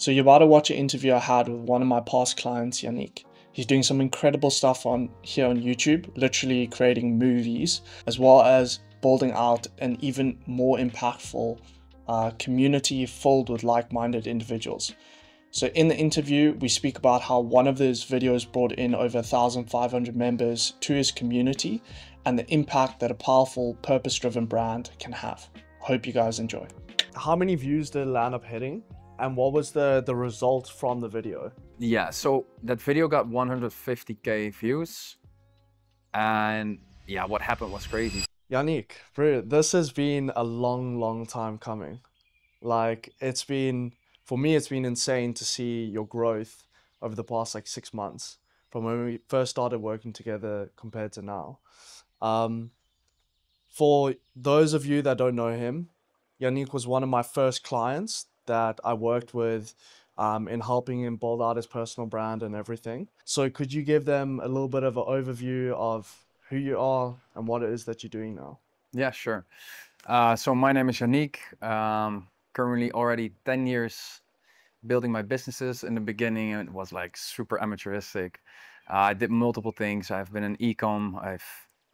So you're about to watch an interview I had with one of my past clients, Yannick. He's doing some incredible stuff here on YouTube, literally creating movies, as well as building out an even more impactful community filled with like-minded individuals. So in the interview, we speak about how one of those videos brought in over 1,500 members to his community and the impact that a powerful, purpose-driven brand can have. I hope you guys enjoy. How many views did it land up hitting? And what was the result from the video? Yeah, so that video got 150K views. And yeah, what happened was crazy. Yannick, bro, this has been a long time coming. Like, for me, it's been insane to see your growth over the past like 6 months from when we first started working together compared to now. For those of you that don't know him, Yannick was one of my first clients that I worked with in helping him build out his personal brand and everything. So could you give them a little bit of an overview of who you are and what it is that you're doing now? Yeah, sure. So my name is Yannick. Currently already 10 years building my businesses. In the beginning, it was like super amateuristic. I did multiple things. I've been in e-com. I've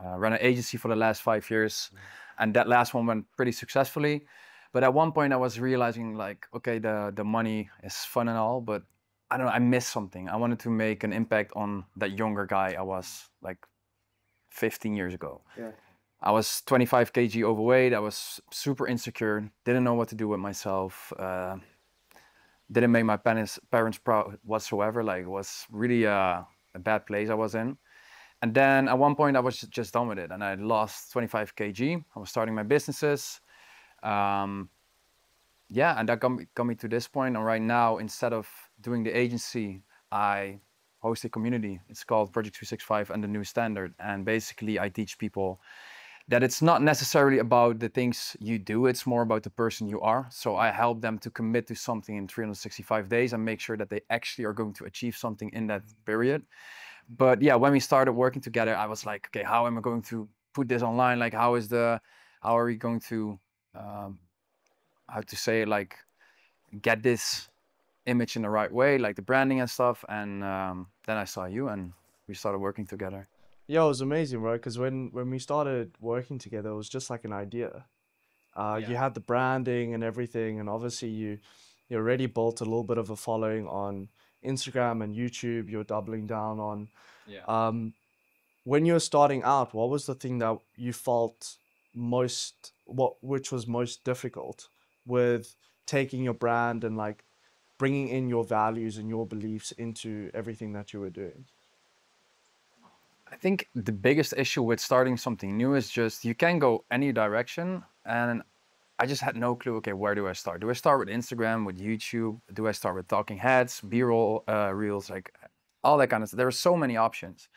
run an agency for the last 5 years. And that last one went pretty successfully. But at one point I was realizing like, okay, the money is fun and all, but I don't know, I missed something. I wanted to make an impact on that younger guy I was like 15 years ago. Yeah. I was 25 kg overweight. I was super insecure, didn't know what to do with myself. Didn't make my parents proud whatsoever. Like, it was really a bad place I was in. And then at one point I was just done with it and I lost 25 kg. I was starting my businesses. Yeah, and that got me to this point. And right now, instead of doing the agency, I host a community. It's called Project 365 and the New Standard. And basically I teach people that it's not necessarily about the things you do, it's more about the person you are. So I help them to commit to something in 365 days and make sure that they actually are going to achieve something in that period. But yeah, when we started working together, I was like, okay, how am I going to put this online? Like, how are we going to, how to say it, like, get this image in the right way, like the branding and stuff. And then I saw you and we started working together. Yeah, it was amazing, bro. Because when we started working together, it was just like an idea. You had the branding and everything, and obviously you already built a little bit of a following on Instagram and YouTube. You're doubling down on. Yeah. When you were starting out, what was the thing that you felt which was most difficult with taking your brand and like bringing in your values and your beliefs into everything that you were doing? I think the biggest issue with starting something new is just you can go any direction, and I just had no clue. Okay, where do I start? Do I start with Instagram, with YouTube? Do I start with talking heads, B-roll, reels, like all that kind of stuff? There are so many options.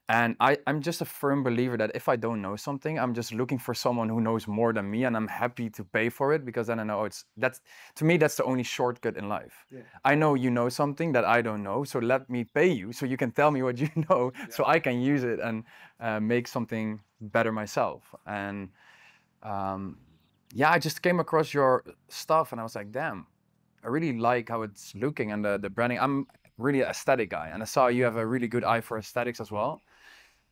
And I'm just a firm believer that if I don't know something, I'm just looking for someone who knows more than me, and I'm happy to pay for it because then I know to me, that's the only shortcut in life. Yeah. I know you know something that I don't know, so let me pay you so you can tell me what you know, yeah, so I can use it and make something better myself. And yeah, I just came across your stuff and I was like, damn, I really like how it's looking and the branding. I'm really an aesthetic guy, and I saw you have a really good eye for aesthetics as well.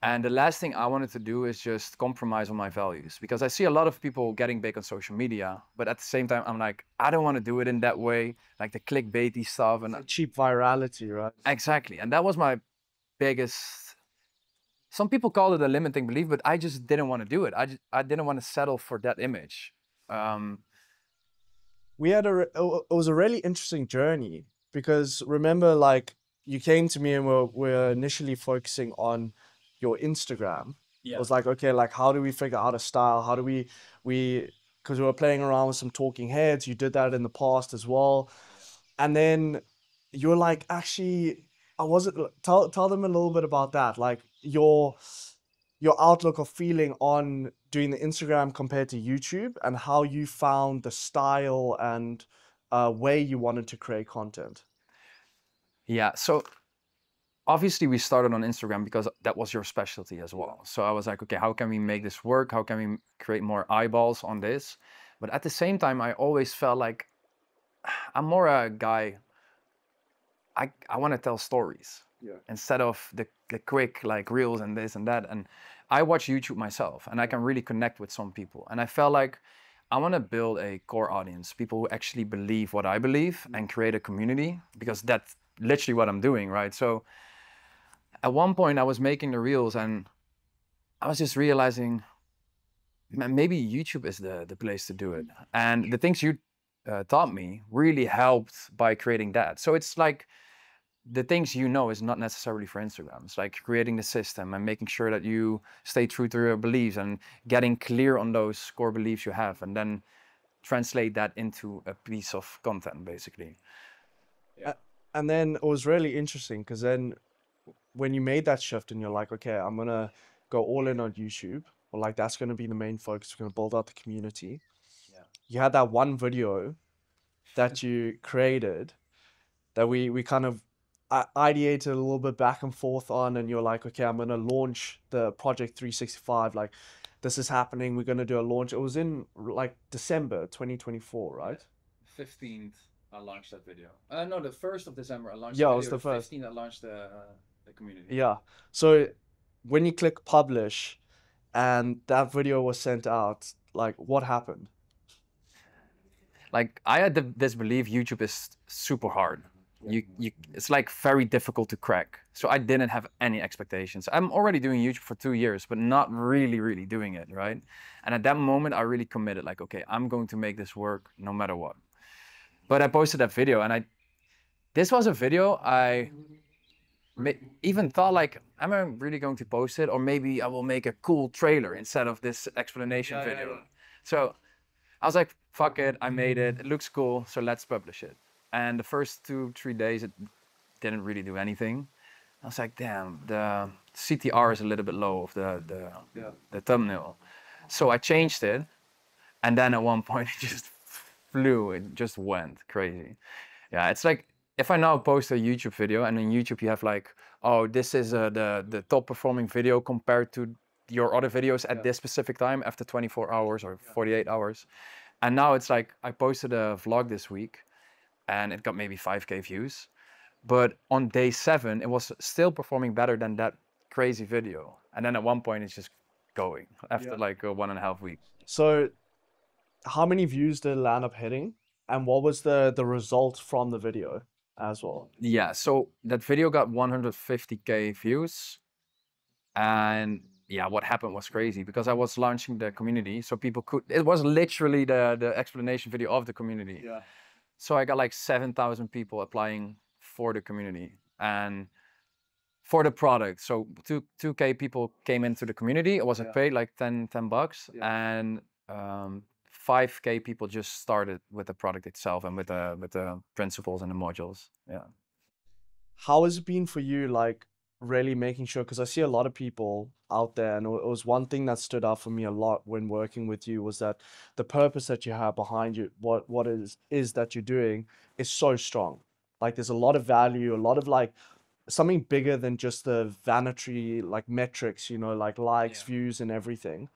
And the last thing I wanted to do is just compromise on my values, because I see a lot of people getting big on social media, but at the same time, I'm like, I don't want to do it in that way, like the clickbaity stuff and cheap virality, right? Exactly. And that was my biggest, some people call it a limiting belief, but I just didn't want to do it. I didn't want to settle for that image. It was a really interesting journey because remember, like, you came to me and we're initially focusing on your Instagram. Yeah. It was like, okay, like, how do we figure out a style? How do because we were playing around with some talking heads. You did that in the past as well. And then you're like, actually, tell them a little bit about that. Like your outlook or feeling on doing the Instagram compared to YouTube and how you found the style and way you wanted to create content. Yeah, so obviously we started on Instagram because that was your specialty as well. So I was like, okay, how can we make this work? How can we create more eyeballs on this? But at the same time, I always felt like I'm more a guy I want to tell stories instead of the quick like reels and this and that. And I watch YouTube myself, and I can really connect with some people. And I felt like I want to build a core audience, people who actually believe what I believe, and create a community, because that's literally what I'm doing, right? So at one point I was making the reels, and I was just realizing, man, maybe YouTube is the place to do it. And the things you taught me really helped by creating that. So it's like the things you know is not necessarily for Instagram. It's like creating the system and making sure that you stay true to your beliefs and getting clear on those core beliefs you have, and then translate that into a piece of content, basically. And then it was really interesting because then when you made that shift and you're like, okay, I'm gonna go all in on YouTube, or like that's gonna be the main focus, we're gonna build out the community. You had that one video that you created that we kind of ideated a little bit back and forth on, and you're like, okay, I'm gonna launch the Project 365, like this is happening, we're gonna do a launch. It was in like December 2024, right? 15th, I launched that video. No, the 1st of December I launched Yeah, the it was video. the first. 15th I launched the community. Yeah. So when you click publish and that video was sent out, like what happened? Like I had this belief YouTube is super hard. It's like very difficult to crack. So I didn't have any expectations. I'm already doing YouTube for 2 years, but not really doing it, right? And at that moment, I really committed, like, okay, I'm going to make this work no matter what. But I posted that video, and this was a video I even thought, like, am I really going to post it? Or maybe I will make a cool trailer instead of this explanation video. So I was like, fuck it, I made it. It looks cool, so let's publish it. And the first 2-3 days, it didn't really do anything. I was like, damn, the CTR is a little bit low of the thumbnail. So I changed it, and then at one point it just flew. It just went crazy. Yeah, it's like if I now post a YouTube video, and on YouTube you have like, oh, this is the top performing video compared to your other videos at this specific time after 24 hours or 48 hours. And now it's like I posted a vlog this week, and it got maybe 5K views. But on day 7, it was still performing better than that crazy video. And then at one point it's just going after like 1.5 weeks. So how many views did it end up hitting? And what was the result from the video as well? Yeah, so that video got 150K views. And yeah, what happened was crazy because I was launching the community, so people could, it was literally the explanation video of the community. Yeah. So I got like 7,000 people applying for the community and for the product. So 2K people came into the community. It was a paid like 10 bucks, and 5K people just started with the product itself and with the principles and the modules. Yeah. How has it been for you, like really making sure, because I see a lot of people out there, and it was one thing that stood out for me a lot when working with you was that the purpose that you have behind you, what is that you're doing is so strong. Like there's a lot of value, a lot of like something bigger than just the vanity like metrics, you know, like likes, views and everything.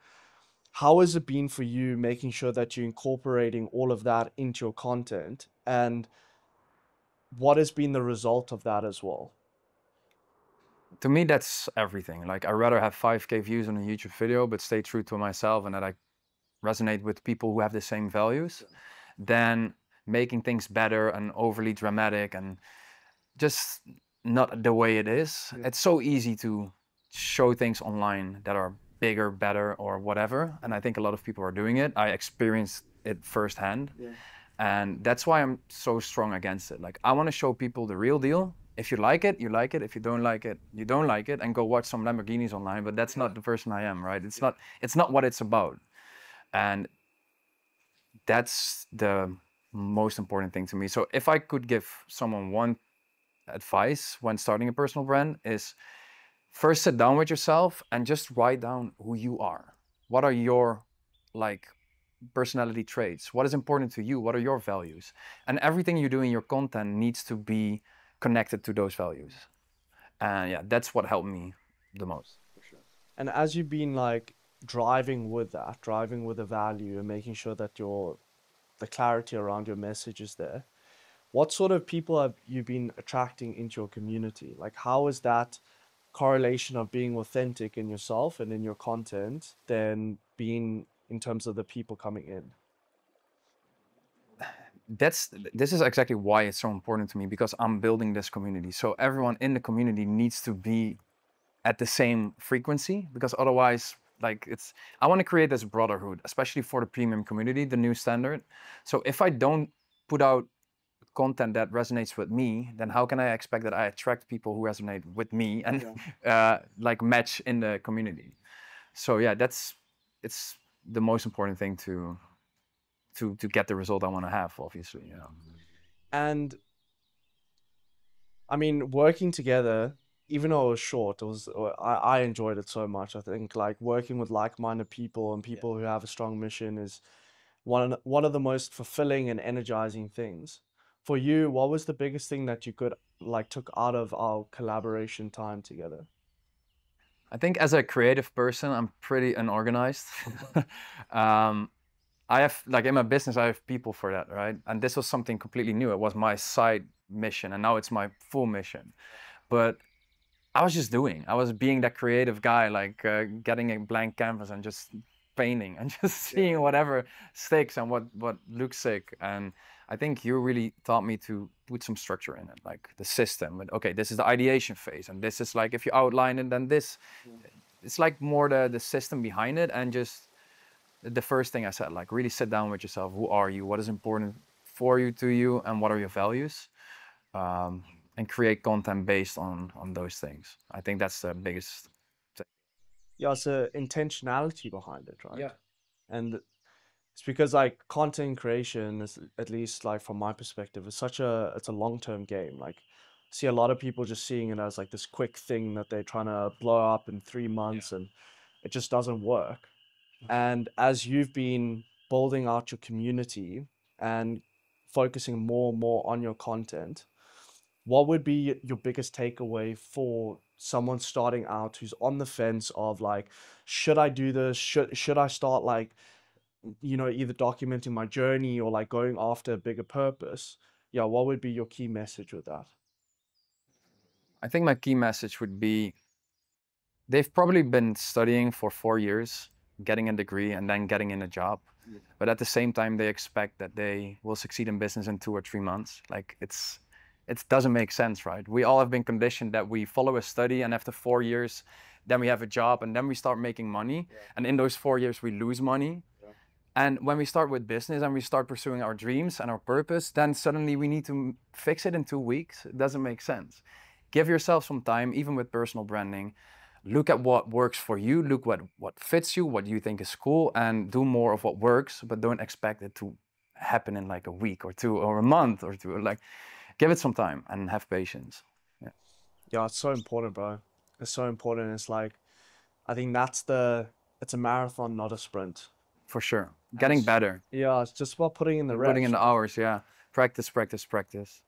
How has it been for you making sure that you're incorporating all of that into your content, and what has been the result of that as well? To me, that's everything. Like, I'd rather have 5K views on a YouTube video, but stay true to myself and that I resonate with people who have the same values, than making things better and overly dramatic and just not the way it is. It's so easy to show things online that are bigger, better, or whatever. And I think a lot of people are doing it. I experienced it firsthand. And that's why I'm so strong against it. Like, I want to show people the real deal. If you like it, you like it. If you don't like it, you don't like it, and go watch some Lamborghinis online. But that's not the person I am, right? It's not what it's about. And that's the most important thing to me. So if I could give someone one advice when starting a personal brand, is first sit down with yourself and just write down who you are. What are your like personality traits? What is important to you? What are your values? And everything you do in your content needs to be connected to those values. And yeah, that's what helped me the most. For sure. And as you've been like driving with the value and making sure that the clarity around your message is there, What sort of people have you been attracting into your community? Like, how is that correlation of being authentic in yourself and in your content then being in terms of the people coming in? This is exactly why it's so important to me, because I'm building this community. So everyone in the community needs to be at the same frequency, because otherwise, like, it's, I want to create this brotherhood, especially for the premium community, the new standard. So if I don't put out content that resonates with me, then how can I expect that I attract people who resonate with me and like match in the community? So yeah, it's the most important thing to get the result I want to have, obviously. Yeah. And I mean, working together, even though it was short, I enjoyed it so much. I think like working with like-minded people and people who have a strong mission is one of the most fulfilling and energizing things. For you, what was the biggest thing that you could like took out of our collaboration time together? I think as a creative person, I'm pretty unorganized. um, I have, like, in my business, I have people for that, right? And this was something completely new. It was my side mission, and now it's my full mission. But I was just doing. I was being that creative guy, like getting a blank canvas and just painting and just seeing whatever sticks and what looks sick. And I think you really taught me to put some structure in it, like the system. And okay, this is the ideation phase, and this is like if you outline it, then this. It's like more the system behind it, and just the first thing I said, like really sit down with yourself. Who are you? What is important for you, to you, and what are your values? And create content based on those things. I think that's the biggest thing. Yeah, it's a intentionality behind it, right? Yeah. And it's because like content creation is, at least like from my perspective, is such a it's a long-term game. Like see a lot of people just seeing it as like this quick thing that they're trying to blow up in 3 months and it just doesn't work. And as you've been building out your community and focusing more and more on your content, what would be your biggest takeaway for someone starting out who's on the fence of like, should I do this? Should I start like, either documenting my journey or like going after a bigger purpose? Yeah, what would be your key message with that? I think my key message would be they've probably been studying for 4 years, getting a degree, and then getting in a job. But at the same time, they expect that they will succeed in business in 2 or 3 months. Like it doesn't make sense, right? We all have been conditioned that we follow a study, and after 4 years, then we have a job, and then we start making money. And in those 4 years, we lose money. And when we start with business and we start pursuing our dreams and our purpose, then suddenly we need to fix it in 2 weeks. It doesn't make sense. Give yourself some time, even with personal branding. Look at what works for you, look what fits you, what you think is cool, and do more of what works, but don't expect it to happen in like a week or two or a month or two. Like, give it some time and have patience. Yeah, Yeah, it's so important, bro. It's so important. It's like, I think it's a marathon, not a sprint. for sure. And Getting better, yeah, it's just about putting in the putting in reps. the hours. Yeah, practice, practice, practice.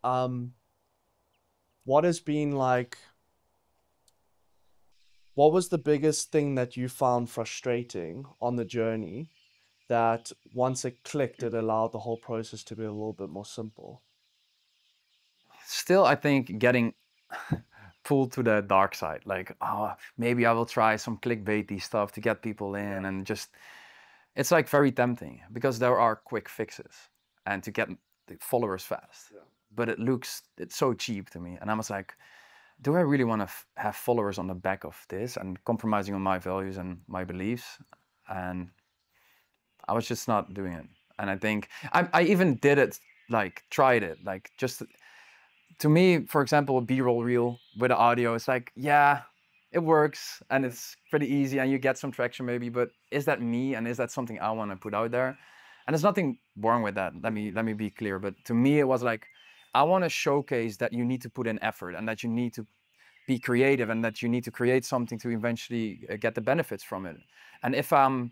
Um, what has been like, what was the biggest thing that you found frustrating on the journey that once it clicked, it allowed the whole process to be a little bit more simple? Still, I think getting pulled to the dark side. Like, oh, maybe I will try some clickbaity stuff to get people in, and just it's like very tempting because there are quick fixes and to get the followers fast. But it's so cheap to me, and I was like, do I really want to have followers on the back of this and compromising on my values and my beliefs? And I was just not doing it. And I think I even did it, like tried it, like just to me, for example, a B-roll reel with the audio, it's like, yeah, it works and it's pretty easy and you get some traction maybe, but is that me and is that something I want to put out there? And there's nothing wrong with that. Let me be clear. But to me, it was like, I want to showcase that you need to put in effort and that you need to be creative and that you need to create something to eventually get the benefits from it. And if I'm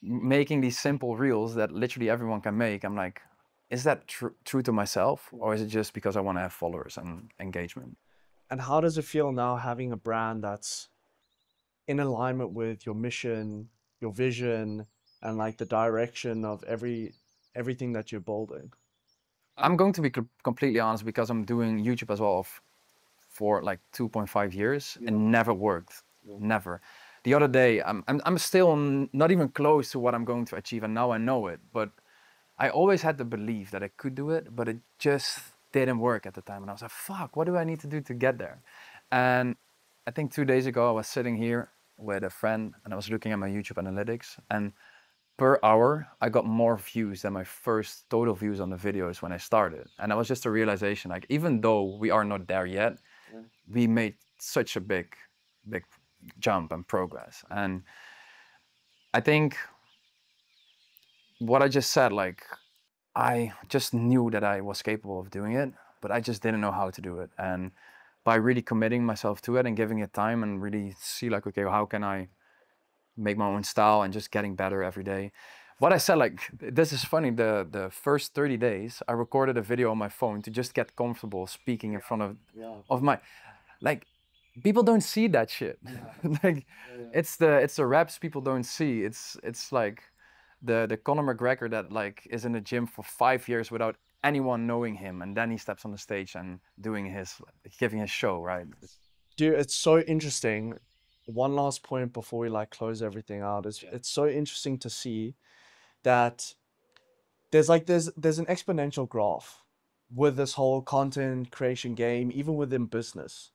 making these simple reels that literally everyone can make, I'm like, is that true to myself, or is it just because I want to have followers and engagement? And how does it feel now having a brand that's in alignment with your mission, your vision, and like the direction of everything that you're building? I'm going to be completely honest because I'm doing YouTube as well for like 2.5 years and never worked, never. The other day, I'm still not even close to what I'm going to achieve, and now I know it. But I always had the belief that I could do it, but it just didn't work at the time. And I was like, fuck, what do I need to do to get there? And I think 2 days ago, I was sitting here with a friend and I was looking at my YouTube analytics, and per hour, I got more views than my first total views on the videos when I started. And that was just a realization, like, even though we are not there yet, we made such a big jump and progress. And I think what I just said, like, I just knew that I was capable of doing it, but I just didn't know how to do it. And by really committing myself to it and giving it time and really see like, okay, how can I make my own style and just getting better every day. What I said, like, this is funny, the first 30 days, I recorded a video on my phone to just get comfortable speaking in front of my, like, people don't see that shit. Like, it's the reps people don't see. It's like the Conor McGregor that like is in the gym for 5 years without anyone knowing him, and then he steps on the stage and giving his show, right? Dude, it's so interesting. One last point before we like close everything out is it's so interesting to see that there's an exponential graph with this whole content creation game, even within business.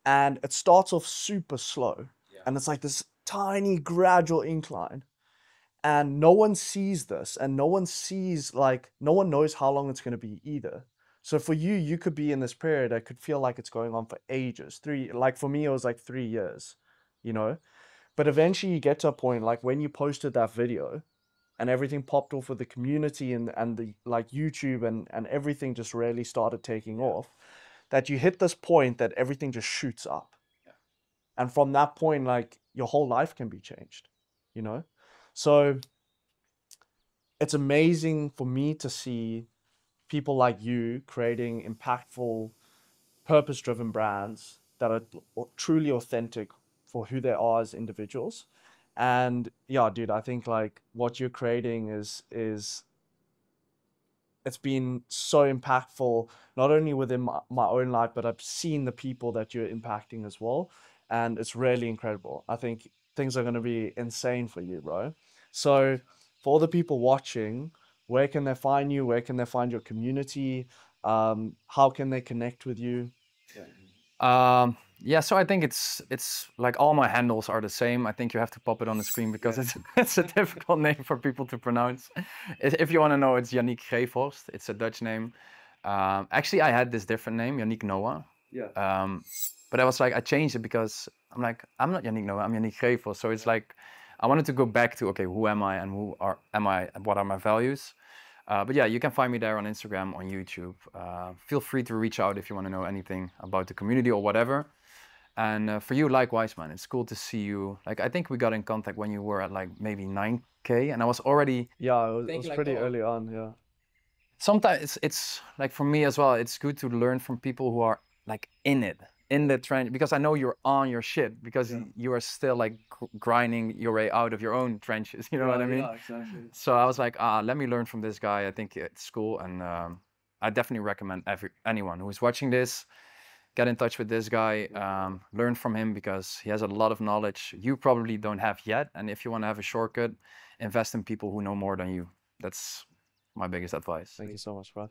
And it starts off super slow. And it's like this tiny gradual incline. And no one sees this, and no one sees, like, no one knows how long it's going to be either. So for you, you could be in this period that could feel like it's going on for ages. Like for me, it was like 3 years, you know? But eventually you get to a point, like when you posted that video and everything popped off with the community and the like YouTube and everything just really started taking off, that you hit this point that everything just shoots up. And from that point, like your whole life can be changed, you know? So it's amazing for me to see people like you creating impactful, purpose-driven brands that are truly authentic for who they are as individuals. And yeah, dude, I think like what you're creating is it's been so impactful, not only within my own life, but I've seen the people that you're impacting as well. And it's really incredible. I think things are going to be insane for you, bro. So for all the people watching, where can they find you? Where can they find your community? How can they connect with you? Yeah, so I think it's like all my handles are the same. I think you have to pop it on the screen because it's a difficult name for people to pronounce. If you want to know, it's Yannick Socials. It's a Dutch name. Actually, I had this different name, Yannick Noah. But I was like, I changed it because I'm like, I'm not Yannick Noah, I'm Yannick Socials. So it's like, I wanted to go back to, okay, who am I and what are my values? But yeah, you can find me there on Instagram, on YouTube. Feel free to reach out if you want to know anything about the community or whatever. And for you, likewise, man, it's cool to see you. Like, I think we got in contact when you were at like maybe 9K, and I was already... Yeah, it was pretty early on, yeah. Sometimes it's like, for me as well, it's good to learn from people who are like in the trench, because I know you're on your shit, because you are still like grinding your way out of your own trenches, you know what I mean? Yeah, exactly. So I was like, let me learn from this guy. I think it's cool, and I definitely recommend anyone who's watching this, get in touch with this guy, learn from him, because he has a lot of knowledge you probably don't have yet. And if you want to have a shortcut, invest in people who know more than you. That's my biggest advice. Thank you so much, bro.